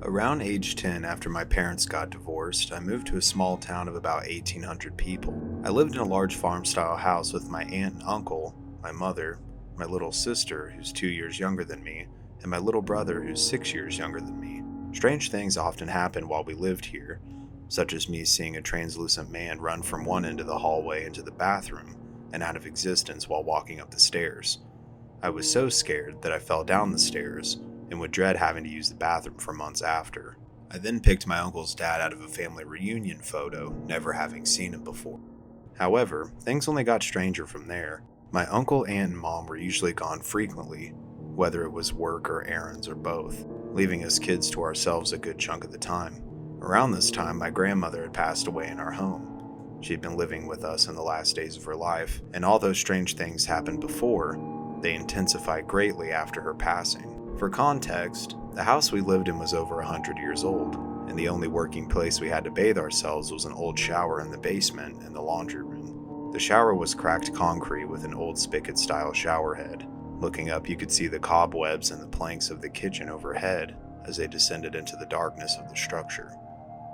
Around age 10, after my parents got divorced, I moved to a small town of about 1,800 people. I lived in a large farm-style house with my aunt and uncle, my mother, my little sister, who's 2 years younger than me, and my little brother, who's 6 years younger than me. Strange things often happened while we lived here, such as me seeing a translucent man run from one end of the hallway into the bathroom and out of existence while walking up the stairs. I was so scared that I fell down the stairs and would dread having to use the bathroom for months after. I then picked my uncle's dad out of a family reunion photo, never having seen him before. However, things only got stranger from there. My uncle, aunt, and mom were usually gone frequently, whether it was work or errands or both, leaving us kids to ourselves a good chunk of the time. Around this time, my grandmother had passed away in our home. She had been living with us in the last days of her life, and although strange things happened before, they intensified greatly after her passing. For context, the house we lived in was over 100 years old, and the only working place we had to bathe ourselves was an old shower in the basement and the laundry room. The shower was cracked concrete with an old spigot-style shower head. Looking up, you could see the cobwebs and the planks of the kitchen overhead as they descended into the darkness of the structure.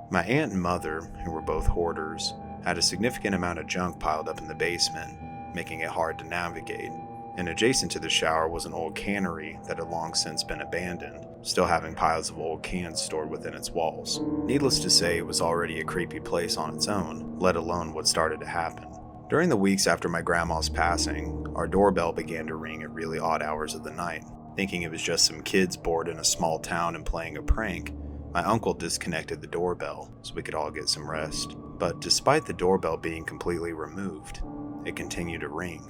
My aunt and mother, who were both hoarders, had a significant amount of junk piled up in the basement, making it hard to navigate. And adjacent to the shower was an old cannery that had long since been abandoned, still having piles of old cans stored within its walls. Needless to say, it was already a creepy place on its own, let alone what started to happen. During the weeks after my grandma's passing, our doorbell began to ring at really odd hours of the night. Thinking it was just some kids bored in a small town and playing a prank, my uncle disconnected the doorbell so we could all get some rest. But despite the doorbell being completely removed, it continued to ring,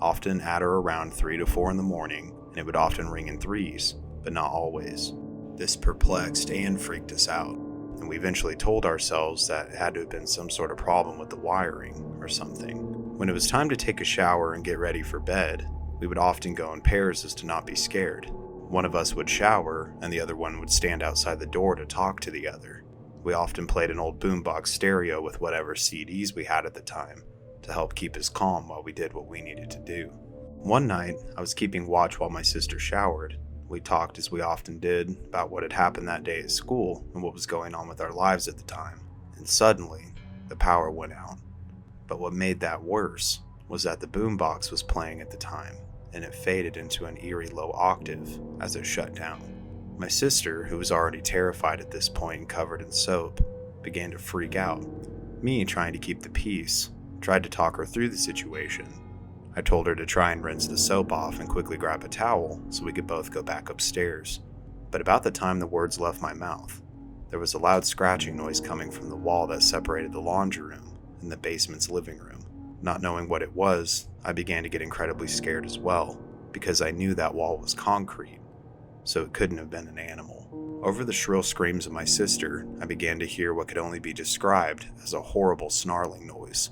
often at or around 3 to 4 in the morning, and it would often ring in threes, but not always. This perplexed and freaked us out, and we eventually told ourselves that it had to have been some sort of problem with the wiring or something. When it was time to take a shower and get ready for bed, we would often go in pairs as to not be scared. One of us would shower, and the other one would stand outside the door to talk to the other. We often played an old boombox stereo with whatever CDs we had at the time, to help keep us calm while we did what we needed to do. One night, I was keeping watch while my sister showered. We talked, as we often did, about what had happened that day at school and what was going on with our lives at the time. And suddenly, the power went out. But what made that worse was that the boombox was playing at the time, and it faded into an eerie low octave as it shut down. My sister, who was already terrified at this point and covered in soap, began to freak out. Me, trying to keep the peace, tried to talk her through the situation. I told her to try and rinse the soap off and quickly grab a towel so we could both go back upstairs. But about the time the words left my mouth, there was a loud scratching noise coming from the wall that separated the laundry room and the basement's living room. Not knowing what it was, I began to get incredibly scared as well, because I knew that wall was concrete, so it couldn't have been an animal. Over the shrill screams of my sister, I began to hear what could only be described as a horrible snarling noise.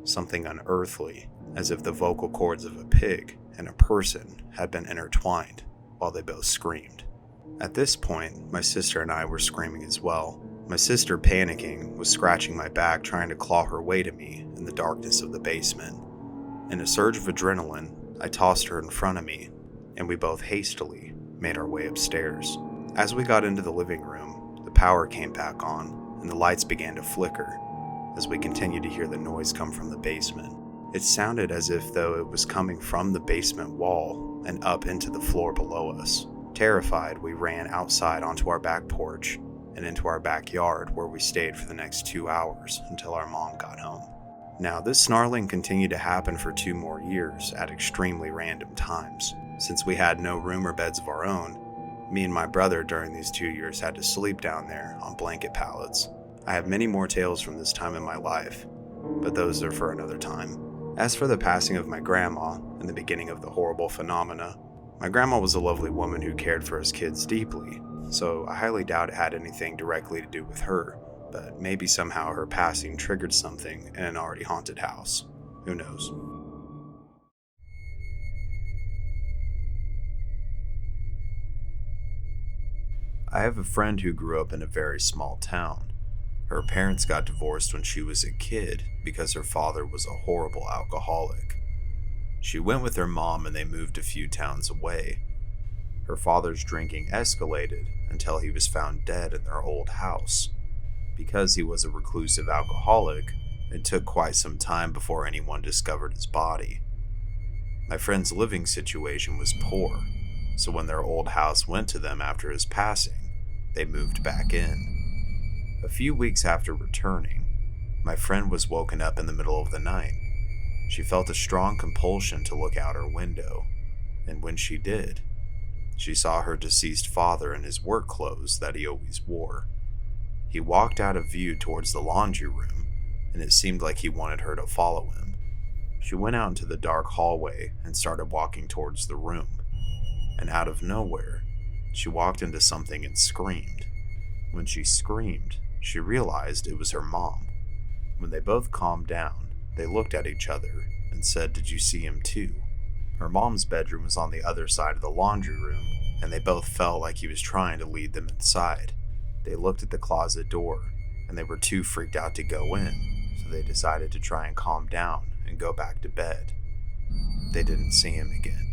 Something unearthly, as if the vocal cords of a pig and a person had been intertwined while they both screamed. At this point, my sister and I were screaming as well. My sister, panicking, was scratching my back trying to claw her way to me in the darkness of the basement. In a surge of adrenaline, I tossed her in front of me, and we both hastily made our way upstairs. As we got into the living room, the power came back on, and the lights began to flicker as we continued to hear the noise come from the basement. It sounded as if though it was coming from the basement wall and up into the floor below us. Terrified, we ran outside onto our back porch and into our backyard, where we stayed for the next 2 hours until our mom got home. Now, this snarling continued to happen for 2 more years at extremely random times. Since we had no room or beds of our own, me and my brother during these 2 years had to sleep down there on blanket pallets. I have many more tales from this time in my life, but those are for another time. As for the passing of my grandma and the beginning of the horrible phenomena, my grandma was a lovely woman who cared for us kids deeply, so I highly doubt it had anything directly to do with her, but maybe somehow her passing triggered something in an already haunted house. Who knows? I have a friend who grew up in a very small town. Her parents got divorced when she was a kid because her father was a horrible alcoholic. She went with her mom and they moved a few towns away. Her father's drinking escalated until he was found dead in their old house. Because he was a reclusive alcoholic, it took quite some time before anyone discovered his body. My friend's living situation was poor, so when their old house went to them after his passing, they moved back in. A few weeks after returning, my friend was woken up in the middle of the night. She felt a strong compulsion to look out her window, and when she did, she saw her deceased father in his work clothes that he always wore. He walked out of view towards the laundry room, and it seemed like he wanted her to follow him. She went out into the dark hallway and started walking towards the room, and out of nowhere, she walked into something and screamed. When she screamed, she realized it was her mom. When they both calmed down, they looked at each other and said, "Did you see him too?" Her mom's bedroom was on the other side of the laundry room, and they both felt like he was trying to lead them inside. They looked at the closet door, and they were too freaked out to go in, so they decided to try and calm down and go back to bed. They didn't see him again.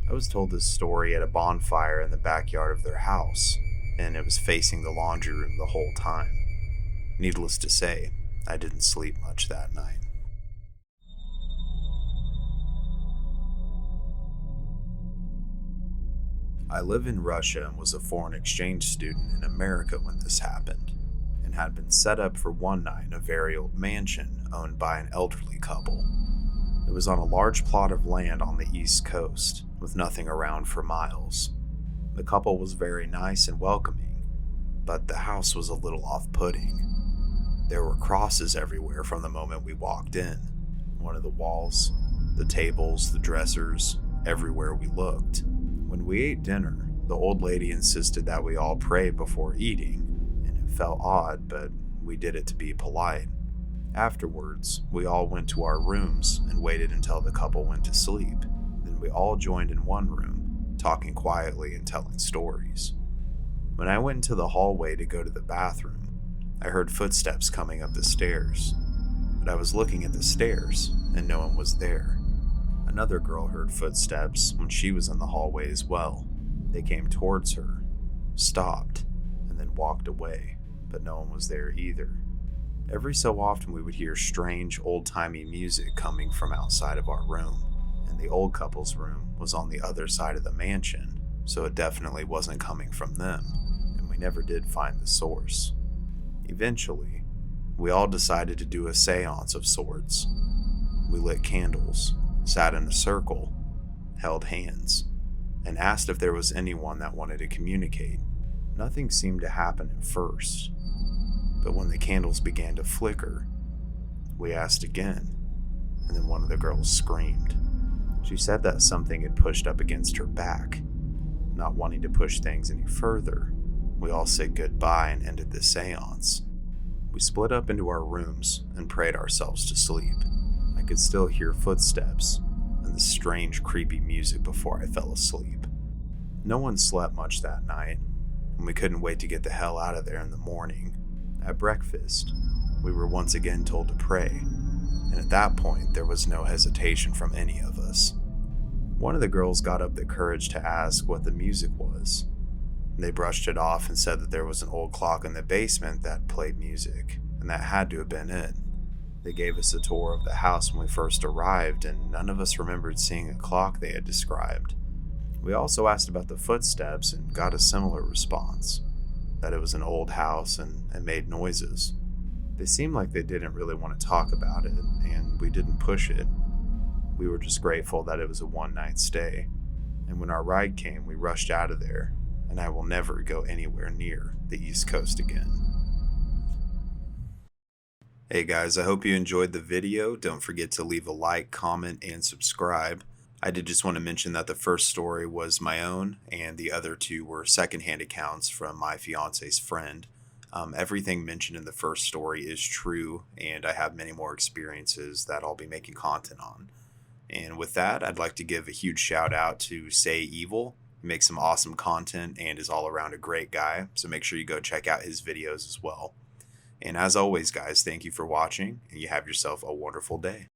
I was told this story at a bonfire in the backyard of their house, and it was facing the laundry room the whole time. Needless to say, I didn't sleep much that night. I live in Russia and was a foreign exchange student in America when this happened, and had been set up for one night in a very old mansion owned by an elderly couple. It was on a large plot of land on the East Coast, with nothing around for miles. The couple was very nice and welcoming, but the house was a little off-putting. There were crosses everywhere from the moment we walked in. One of the walls, the tables, the dressers, everywhere we looked. When we ate dinner, the old lady insisted that we all pray before eating, and it felt odd, but we did it to be polite. Afterwards, we all went to our rooms and waited until the couple went to sleep. Then we all joined in one room, talking quietly and telling stories. When I went into the hallway to go to the bathroom, I heard footsteps coming up the stairs, but I was looking at the stairs and no one was there. Another girl heard footsteps when she was in the hallway as well. They came towards her, stopped, and then walked away, but no one was there either. Every so often we would hear strange old-timey music coming from outside of our room, and the old couple's room was on the other side of the mansion, so it definitely wasn't coming from them, and we never did find the source. Eventually, we all decided to do a seance of sorts. We lit candles, sat in a circle, held hands, and asked if there was anyone that wanted to communicate. Nothing seemed to happen at first, but when the candles began to flicker, we asked again, and then one of the girls screamed. She said that something had pushed up against her back. Not wanting to push things any further, we all said goodbye and ended the seance. We split up into our rooms and prayed ourselves to sleep. I could still hear footsteps and the strange, creepy music before I fell asleep. No one slept much that night, and we couldn't wait to get the hell out of there in the morning. At breakfast, we were once again told to pray, and at that point, there was no hesitation from any of us. One of the girls got up the courage to ask what the music was. They brushed it off and said that there was an old clock in the basement that played music, and that had to have been it. They gave us a tour of the house when we first arrived, and none of us remembered seeing a clock they had described. We also asked about the footsteps and got a similar response, that it was an old house and made noises. They seemed like they didn't really want to talk about it, and we didn't push it. We were just grateful that it was a one-night stay, and when our ride came, we rushed out of there, and I will never go anywhere near the East Coast again. Hey guys, I hope you enjoyed the video. Don't forget to leave a like, comment, and subscribe. I did just want to mention that the first story was my own, and the other two were secondhand accounts from my fiance's friend. Everything mentioned in the first story is true, and I have many more experiences that I'll be making content on. And with that, I'd like to give a huge shout out to Say Evil. He makes some awesome content and is all around a great guy, so make sure you go check out his videos as well. And as always, guys, thank you for watching, and you have yourself a wonderful day.